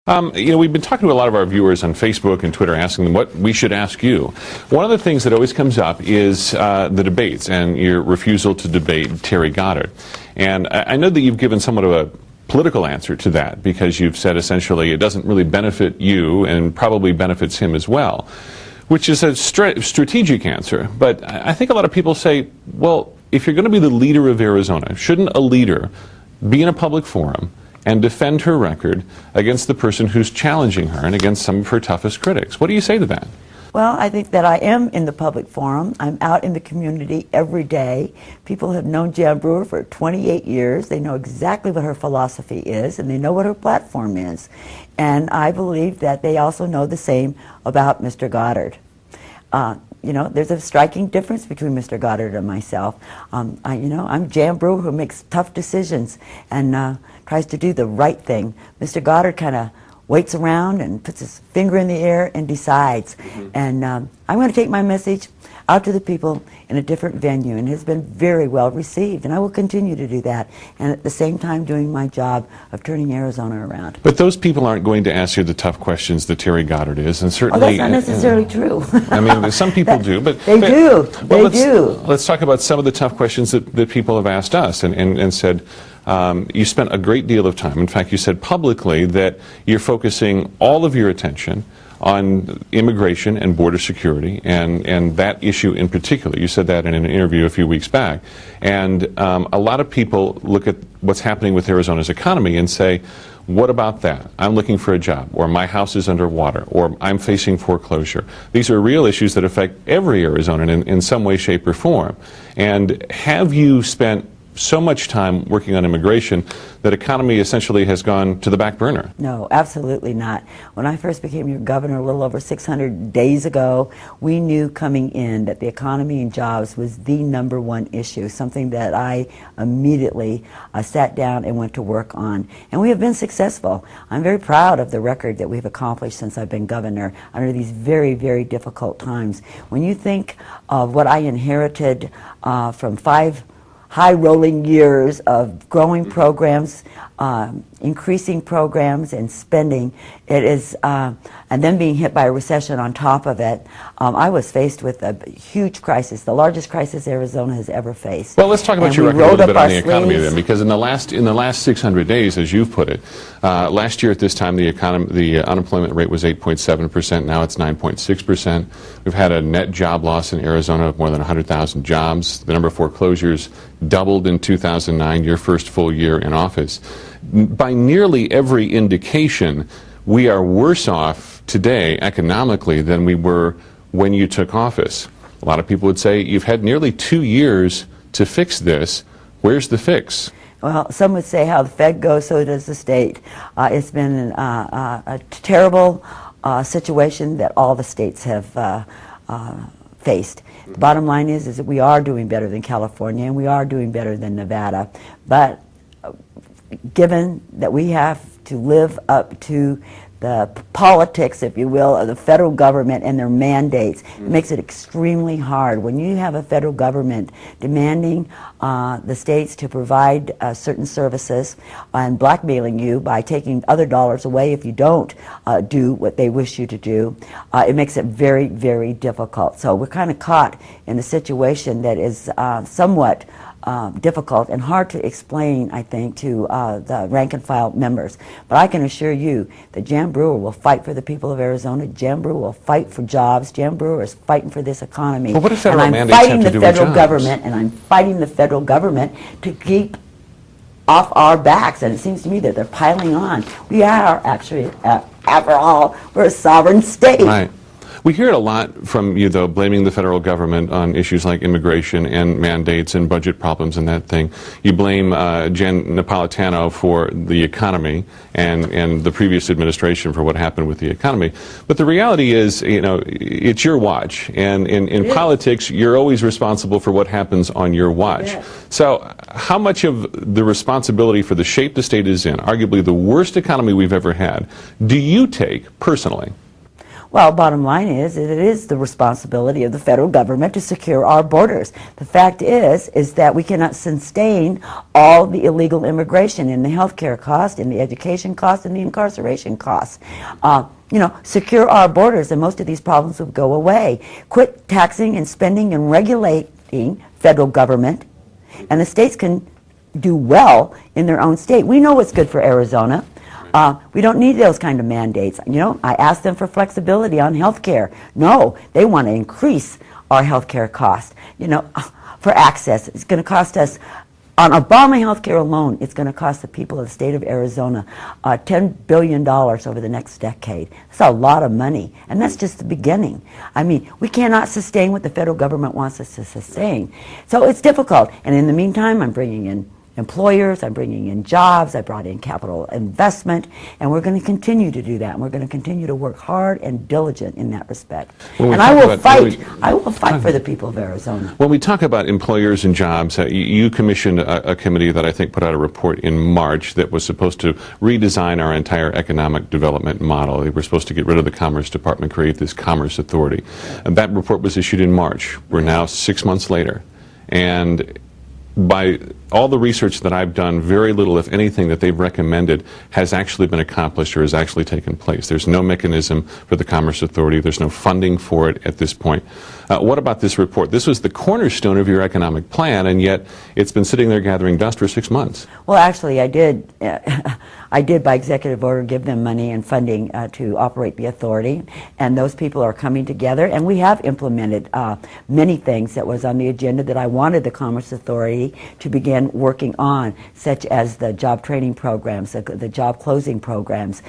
We've been talking to a lot of our viewers on Facebook and Twitter, asking them what we should ask you. One of the things that always comes up is the debates and your refusal to debate Terry Goddard. And I know that you've given somewhat of a political answer to that, because you've said essentially it doesn't really benefit you and probably benefits him as well, which is a strategic answer. But I think a lot of people say, well, if you're going to be the leader of Arizona, shouldn't a leader be in a public forum and defend her record against the person who's challenging her and against some of her toughest critics? What do you say to that? Well, I think that I am in the public forum. I'm out in the community every day. People have known Jan Brewer for 28 years. They know exactly what her philosophy is, and they know what her platform is. And I believe that they also know the same about Mr. Goddard. There's a striking difference between Mr. Goddard and myself. I'm Jan Brewer, who makes tough decisions and tries to do the right thing. Mr. Goddard kind of waits around and puts his finger in the air and decides. And I'm going to take my message out to the people in a different venue, and it has been very well received, and I will continue to do that, and at the same time doing my job of turning Arizona around. But those people aren't going to ask you the tough questions that Terry Goddard is, and certainly... that's not necessarily true. I mean, some people do, but... They do. Let's talk about some of the tough questions that people have asked us and said, you spent a great deal of time. In fact, you said publicly that you're focusing all of your attention on immigration and border security, and that issue in particular. You said that in an interview a few weeks back. And a lot of people look at what's happening with Arizona's economy and say, what about that? I'm looking for a job, or my house is underwater, or I'm facing foreclosure. These are real issues that affect every Arizonan in some way, shape, or form. And have you spent so much time working on immigration that economy essentially has gone to the back burner? No, absolutely not. When I first became your governor a little over 600 days ago, we knew coming in that the economy and jobs was the #1 issue, something that I immediately sat down and went to work on. And we have been successful. I'm very proud of the record that we've accomplished since I've been governor under these very, very difficult times. When you think of what I inherited from 5 high-rolling years of growing programs, increasing programs and spending, it is, and then being hit by a recession on top of it, I was faced with a huge crisis, the largest crisis Arizona has ever faced. Well, let's talk about your record a little bit on the economy then, because in the last 600 days, as you've put it, last year at this time the unemployment rate was 8.7%. Now it's 9.6%. We've had a net job loss in Arizona of more than 100,000 jobs. The number of foreclosures doubled in 2009, your first full year in office. By nearly every indication, we are worse off today economically than we were when you took office. A lot of people would say you've had nearly 2 years to fix this. Where's the fix? Well, some would say how the Fed goes, so does the state. It's been a terrible situation that all the states have faced. The bottom line is that we are doing better than California, and we are doing better than Nevada. But given that we have to live up to the politics, if you will, of the federal government and their mandates, it makes it extremely hard. When you have a federal government demanding the states to provide certain services and blackmailing you by taking other dollars away if you don't do what they wish you to do, it makes it very, very difficult. So we're kind of caught in a situation that is somewhat difficult and hard to explain, I think, to the rank and file members. But I can assure you that Jan Brewer will fight for the people of Arizona. Jan Brewer will fight for jobs. Jan Brewer is fighting for this economy. But what do federal and mandates have to do with jobs? I'm fighting the federal government to keep off our backs, and it seems to me that they're piling on. We are actually, after all, we're a sovereign state. Right. We hear it a lot from you, though, blaming the federal government on issues like immigration and mandates and budget problems and that thing. You blame Jan Napolitano for the economy and the previous administration for what happened with the economy. But the reality is, it's your watch. And in politics, you're always responsible for what happens on your watch. Yeah. So how much of the responsibility for the shape the state is in, arguably the worst economy we've ever had, do you take personally? Well, bottom line is that it is the responsibility of the federal government to secure our borders. The fact is that we cannot sustain all the illegal immigration in the health care cost, in the education cost, and the incarceration costs. Secure our borders and most of these problems will go away. Quit taxing and spending and regulating federal government, and the states can do well in their own state. We know what's good for Arizona. We don't need those kind of mandates. I asked them for flexibility on health care. No, they want to increase our health care cost. For access, it's going to cost us, on Obama health care alone, it's going to cost the people of the state of Arizona $10 billion over the next decade. That's a lot of money, and that's just the beginning. We cannot sustain what the federal government wants us to sustain. So it's difficult, and in the meantime, I'm bringing in employers, I'm bringing in jobs, I brought in capital investment, and we're going to continue to do that, and we're going to continue to work hard and diligent in that respect. And I will fight for the people of Arizona. When we talk about employers and jobs, you commissioned a committee that I think put out a report in March that was supposed to redesign our entire economic development model. They were supposed to get rid of the Commerce Department, create this Commerce Authority. And that report was issued in March. We're now 6 months later. And by all the research that I've done, very little, if anything, that they've recommended has actually been accomplished or has actually taken place. There's no mechanism for the Commerce Authority. There's no funding for it at this point. What about this report? This was the cornerstone of your economic plan, and yet it's been sitting there gathering dust for 6 months. Well, actually, I did by executive order give them money and funding to operate the authority, and those people are coming together, and we have implemented many things that was on the agenda that I wanted the Commerce Authority to begin working on, such as the job training programs, the job closing programs,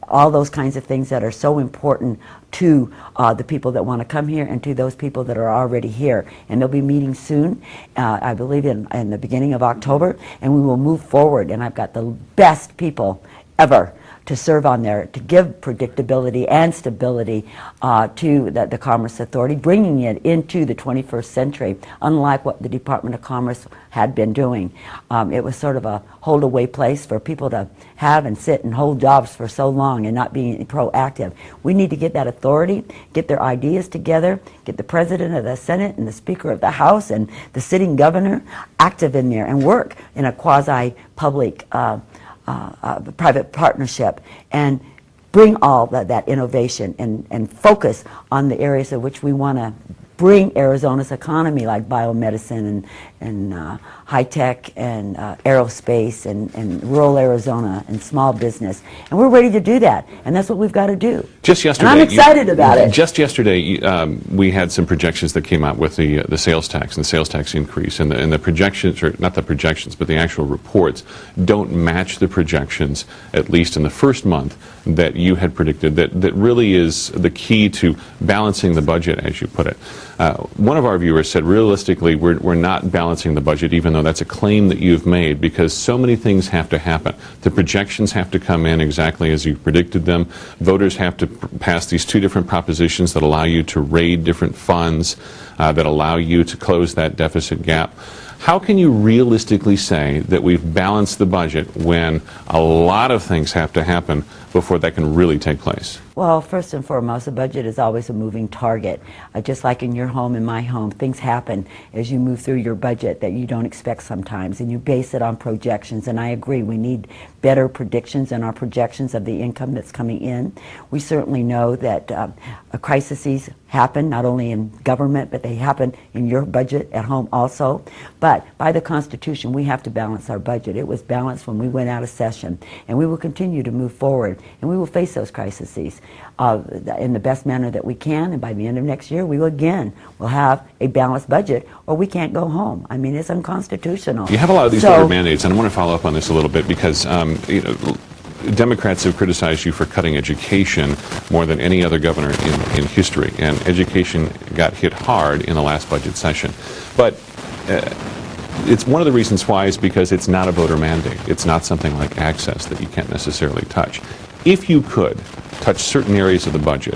all those kinds of things that are so important to the people that want to come here and to those people that are already here. And they'll be meeting soon, I believe in the beginning of October, and we will move forward. And I've got the best people ever to serve on there to give predictability and stability to the Commerce Authority, bringing it into the 21st century, unlike what the Department of Commerce had been doing. It was sort of a hold-away place for people to have and sit and hold jobs for so long and not being proactive. We need to get that authority, get their ideas together, get the President of the Senate and the Speaker of the House and the sitting governor active in there and work in a quasi-public private partnership and bring all that innovation and focus on the areas of which we want to bring Arizona's economy, like biomedicine and high-tech and aerospace and rural Arizona and small business. And we're ready to do that, and that's what we've got to do. Just yesterday, and I'm excited about it. Just yesterday, we had some projections that came out with the sales tax and the sales tax increase, and the projections, or not the projections, but the actual reports don't match the projections, at least in the first month, that you had predicted, that really is the key to balancing the budget, as you put it. One of our viewers said, realistically, we're not balancing the budget, even though that's a claim that you've made, because so many things have to happen. The projections have to come in exactly as you predicted them. Voters have to pass these two different propositions that allow you to raid different funds, that allow you to close that deficit gap. How can you realistically say that we've balanced the budget when a lot of things have to happen before that can really take place? Well, first and foremost, the budget is always a moving target. Just like in your home and my home, things happen as you move through your budget that you don't expect sometimes, and you base it on projections. And I agree, we need better predictions and our projections of the income that's coming in. We certainly know that crises happen not only in government, but they happen in your budget at home also. But by the Constitution, we have to balance our budget. It was balanced when we went out of session, and we will continue to move forward, and we will face those crises in the best manner that we can, and by the end of next year, we will have a balanced budget, or we can't go home. I mean, it's unconstitutional. You have a lot of these voter mandates, and I want to follow up on this a little bit, because Democrats have criticized you for cutting education more than any other governor in history, and education got hit hard in the last budget session. But it's one of the reasons why is because it's not a voter mandate. It's not something like access that you can't necessarily touch. If you could touch certain areas of the budget,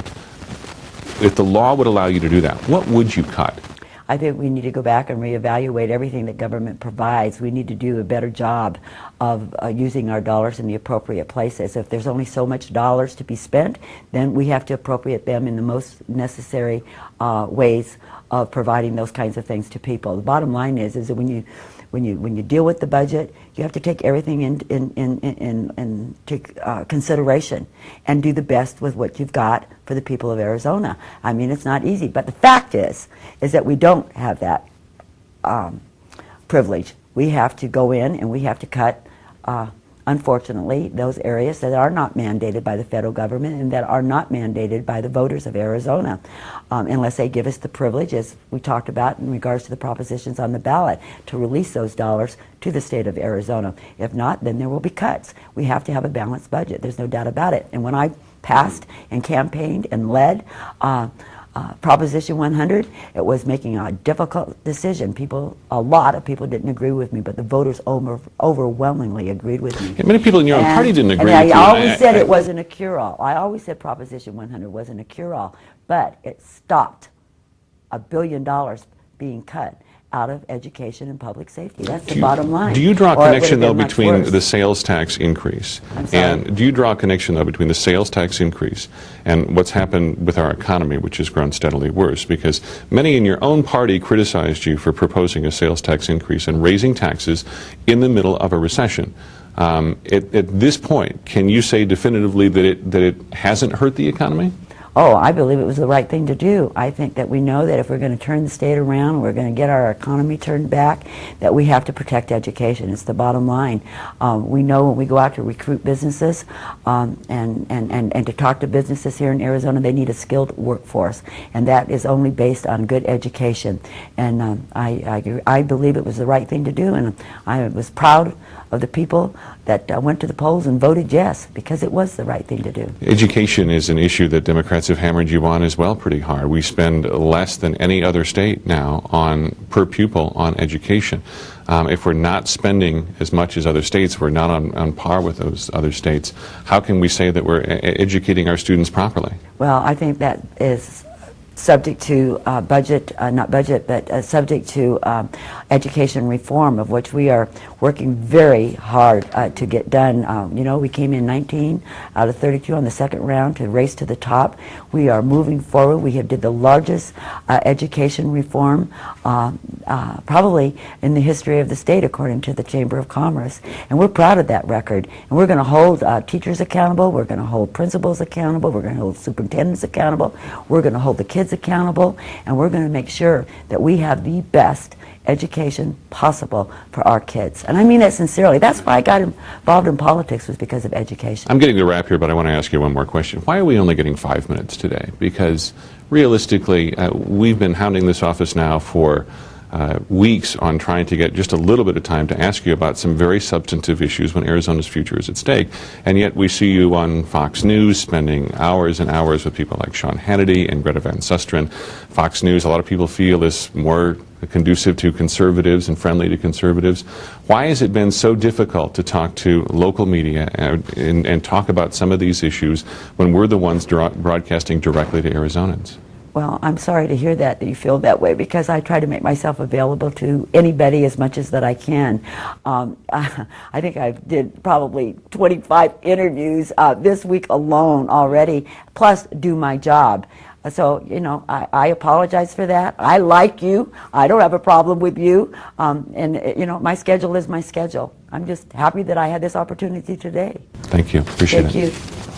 if the law would allow you to do that, what would you cut? I think we need to go back and reevaluate everything that government provides. We need to do a better job of using our dollars in the appropriate places. If there's only so much dollars to be spent, then we have to appropriate them in the most necessary ways of providing those kinds of things to people. The bottom line is that when you deal with the budget, you have to take everything into consideration and do the best with what you've got for the people of Arizona. I mean, it's not easy, but the fact is that we don't have that privilege. We have to go in and we have to cut, unfortunately, those areas that are not mandated by the federal government and that are not mandated by the voters of Arizona, unless they give us the privilege, as we talked about in regards to the propositions on the ballot, to release those dollars to the state of Arizona. If not, then there will be cuts. We have to have a balanced budget. There's no doubt about it. And when I passed and campaigned and led Proposition 100, it was making a difficult decision. A lot of people didn't agree with me, but the voters overwhelmingly agreed with me. Yeah, many people in your own party didn't agree and with I you. always said it wasn't a cure-all. I always said Proposition 100 wasn't a cure-all, but it stopped $1 billion being cut out of education and public safety. That's the bottom line. Do you draw a connection, though, between worse. the sales tax increase and do you draw a connection, though, between the sales tax increase and what's happened with our economy, which has grown steadily worse? Because many in your own party criticized you for proposing a sales tax increase and raising taxes in the middle of a recession. At this point, can you say definitively that it hasn't hurt the economy? Oh, I believe it was the right thing to do. I think that we know that if we're going to turn the state around, we're going to get our economy turned back, that we have to protect education. It's the bottom line. We know when we go out to recruit businesses and to talk to businesses here in Arizona, they need a skilled workforce, and that is only based on good education. And I believe it was the right thing to do, and I was proud of the people that went to the polls and voted yes, because it was the right thing to do. Education is an issue that Democrats have hammered you on as well pretty hard. We spend less than any other state now per pupil on education. If we're not spending as much as other states, we're not on par with those other states, how can we say that we're educating our students properly? Well, I think that is subject to subject to education reform, of which we are working very hard to get done. You know, we came in 19 out of 32 on the second round to race to the top. We are moving forward. We have did the largest education reform probably in the history of the state, according to the Chamber of Commerce. And we're proud of that record. And we're going to hold teachers accountable. We're going to hold principals accountable. We're going to hold superintendents accountable. We're going to hold the kids accountable. And we're going to make sure that we have the best education possible for our kids. And I mean that sincerely. That's why I got involved in politics, was because of education. I'm getting to wrap here, but I want to ask you one more question. Why are we only getting 5 minutes today? Because realistically, we've been hounding this office now for weeks on trying to get just a little bit of time to ask you about some very substantive issues when Arizona's future is at stake. And yet we see you on Fox News spending hours and hours with people like Sean Hannity and Greta Van Susteren. Fox News, a lot of people feel, is more conducive to conservatives and friendly to conservatives. Why has it been so difficult to talk to local media and talk about some of these issues when we're the ones broadcasting directly to Arizonans? Well, I'm sorry to hear that you feel that way, because I try to make myself available to anybody as much as that I can. I think I did probably 25 interviews this week alone already, plus do my job. So, you know, I apologize for that. I like you. I don't have a problem with you. And, you know, my schedule is my schedule. I'm just happy that I had this opportunity today. Thank you. Appreciate it. Thank you.